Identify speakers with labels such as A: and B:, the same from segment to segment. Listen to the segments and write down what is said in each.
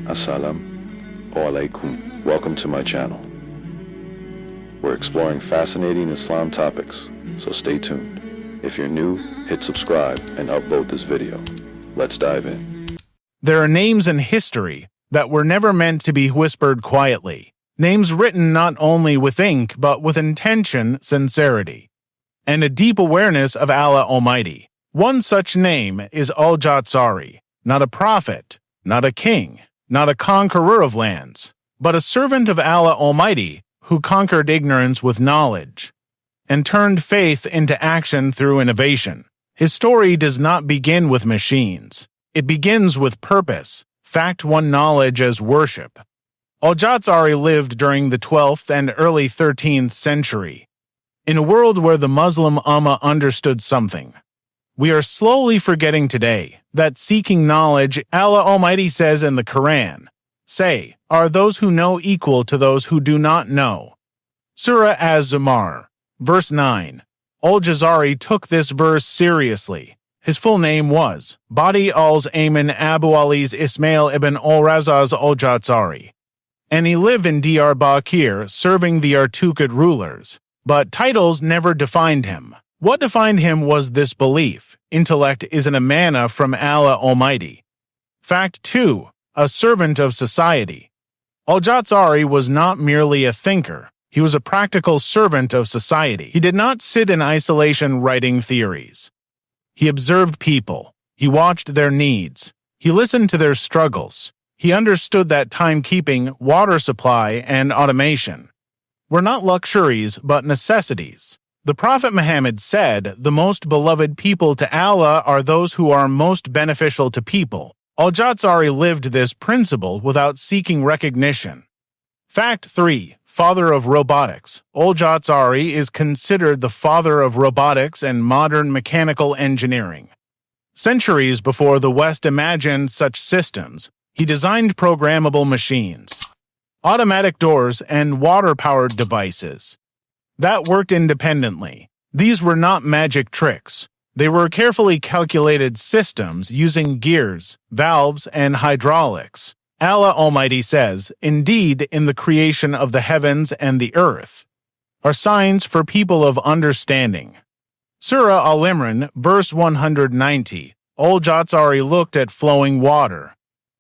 A: Assalamu alaikum. Welcome to my channel. We're exploring fascinating Islam topics, so stay tuned. If you're new, hit subscribe and upvote this video. Let's dive in.
B: There are names in history that were never meant to be whispered quietly. Names written not only with ink, but with intention, sincerity, and a deep awareness of Allah Almighty. One such name is Al-Jazari, not a prophet, not a king, not a conqueror of lands, but a servant of Allah Almighty who conquered ignorance with knowledge and turned faith into action through innovation. His story does not begin with machines. It begins with purpose. Fact 1: knowledge as worship. Al-Jazari lived during the 12th and early 13th century, in a world where the Muslim Ummah understood something we are slowly forgetting today, that seeking knowledge, Allah Almighty says in the Quran, "Say, are those who know equal to those who do not know?" Surah Az-Zumar, verse 9. Al-Jazari took this verse seriously. His full name was Badi al-Ayman Abu Ali's Ismail ibn al-Razaz al-Jazari, and he lived in Diyarbakir serving the Artukid rulers. But titles never defined him. What defined him was this belief: intellect is an amanah from Allah Almighty. Fact 2: a servant of society. Al-Jazari was not merely a thinker. He was a practical servant of society. He did not sit in isolation writing theories. He observed people. He watched their needs. He listened to their struggles. He understood that timekeeping, water supply, and automation were not luxuries but necessities. The Prophet Muhammad said, "The most beloved people to Allah are those who are most beneficial to people." Al-Jazari lived this principle without seeking recognition. Fact 3: father of robotics. Al-Jazari is considered the father of robotics and modern mechanical engineering. Centuries before the West imagined such systems, he designed programmable machines, automatic doors, and water-powered devices that worked independently. These were not magic tricks. They were carefully calculated systems using gears, valves, and hydraulics. Allah Almighty says, "Indeed, in the creation of the heavens and the earth are signs for people of understanding." Surah Al-Imran, verse 190. Al-Jazari looked at flowing water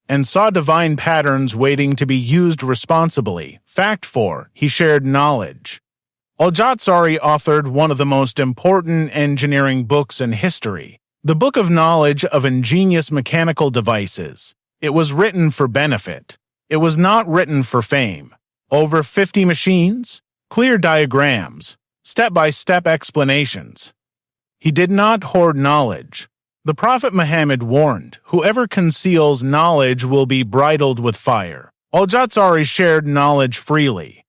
B: and saw divine patterns waiting to be used responsibly. Fact 4: he shared knowledge. Al-Jazari authored one of the most important engineering books in history, the Book of Knowledge of Ingenious Mechanical Devices. It was written for benefit. It was not written for fame. Over 50 machines, clear diagrams, step-by-step explanations. He did not hoard knowledge. The Prophet Muhammad warned, "Whoever conceals knowledge will be bridled with fire." Al-Jazari shared knowledge freely,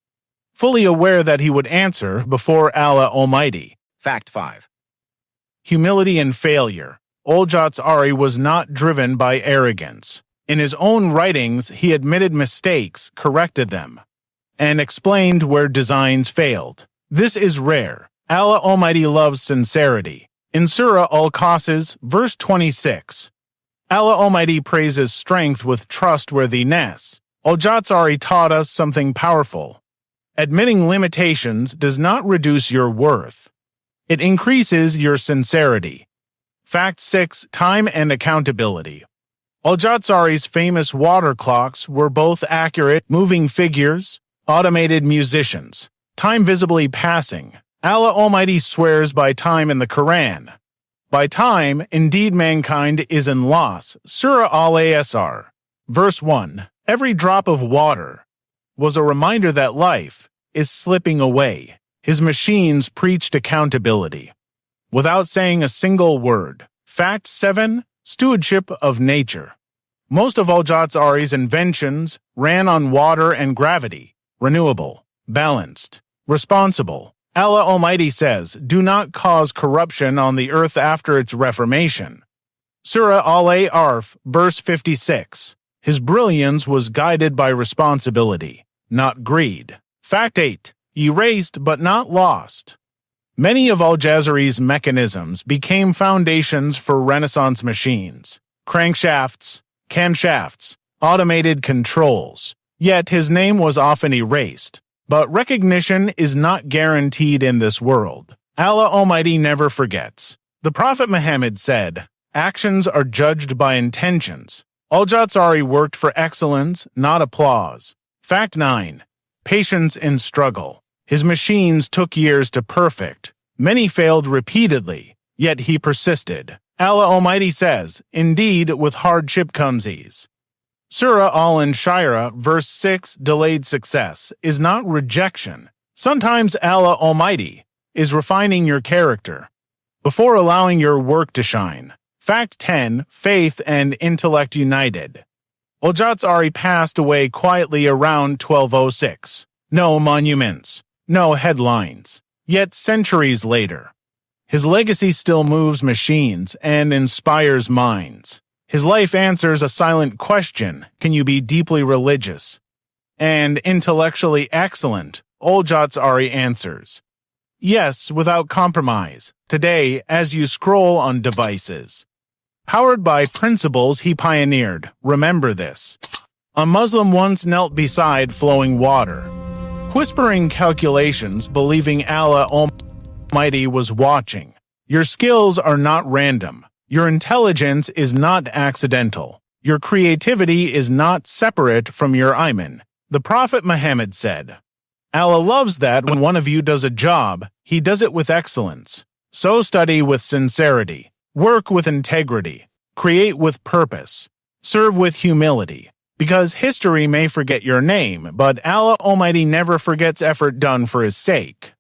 B: fully aware that he would answer before Allah Almighty.
C: Fact 5:
B: humility and failure. Al-Jazari was not driven by arrogance. In his own writings, he admitted mistakes, corrected them, and explained where designs failed. This is rare. Allah Almighty loves sincerity. In Surah Al-Qasas, verse 26, Allah Almighty praises strength with trustworthiness. Al-Jazari taught us something powerful. Admitting limitations does not reduce your worth. It increases your sincerity. Fact 6: time and accountability. Al-Jazari's famous water clocks were both accurate, moving figures, automated musicians, time visibly passing. Allah Almighty swears by time in the Quran. By time, indeed mankind is in loss. Surah Al-Asr, verse 1. Every drop of water was a reminder that life is slipping away. His machines preached accountability without saying a single word. Fact 7: stewardship of nature. Most of Al-Jazari's inventions ran on water and gravity, renewable, balanced, responsible. Allah Almighty says, "Do not cause corruption on the earth after its reformation." Surah Al-Araf, verse 56. His brilliance was guided by responsibility, not greed. Fact 8: erased but not lost. Many of Al-Jazari's mechanisms became foundations for Renaissance machines. Crankshafts, camshafts, automated controls. Yet his name was often erased. But recognition is not guaranteed in this world. Allah Almighty never forgets. The Prophet Muhammad said, "Actions are judged by intentions." Al-Jazari worked for excellence, not applause. Fact 9. Patience in struggle. His machines took years to perfect. Many failed repeatedly, yet he persisted. Allah Almighty says, "Indeed, with hardship comes ease." Surah Al-Inshirah, verse 6, delayed success is not rejection. Sometimes Allah Almighty is refining your character before allowing your work to shine. Fact 10. Faith and intellect united. Al-Jazari passed away quietly around 1206. No monuments, no headlines. Yet centuries later, his legacy still moves machines and inspires minds. His life answers a silent question: can you be deeply religious and intellectually excellent? Al-Jazari answers, yes, without compromise. Today, as you scroll on devices, powered by principles he pioneered, remember this. A Muslim once knelt beside flowing water, whispering calculations, believing Allah Almighty was watching. Your skills are not random. Your intelligence is not accidental. Your creativity is not separate from your iman. The Prophet Muhammad said, Allah loves that when one of you does a job, he does it with excellence. So study with sincerity, work with integrity, create with purpose, serve with humility. Because history may forget your name, but Allah Almighty never forgets effort done for His sake.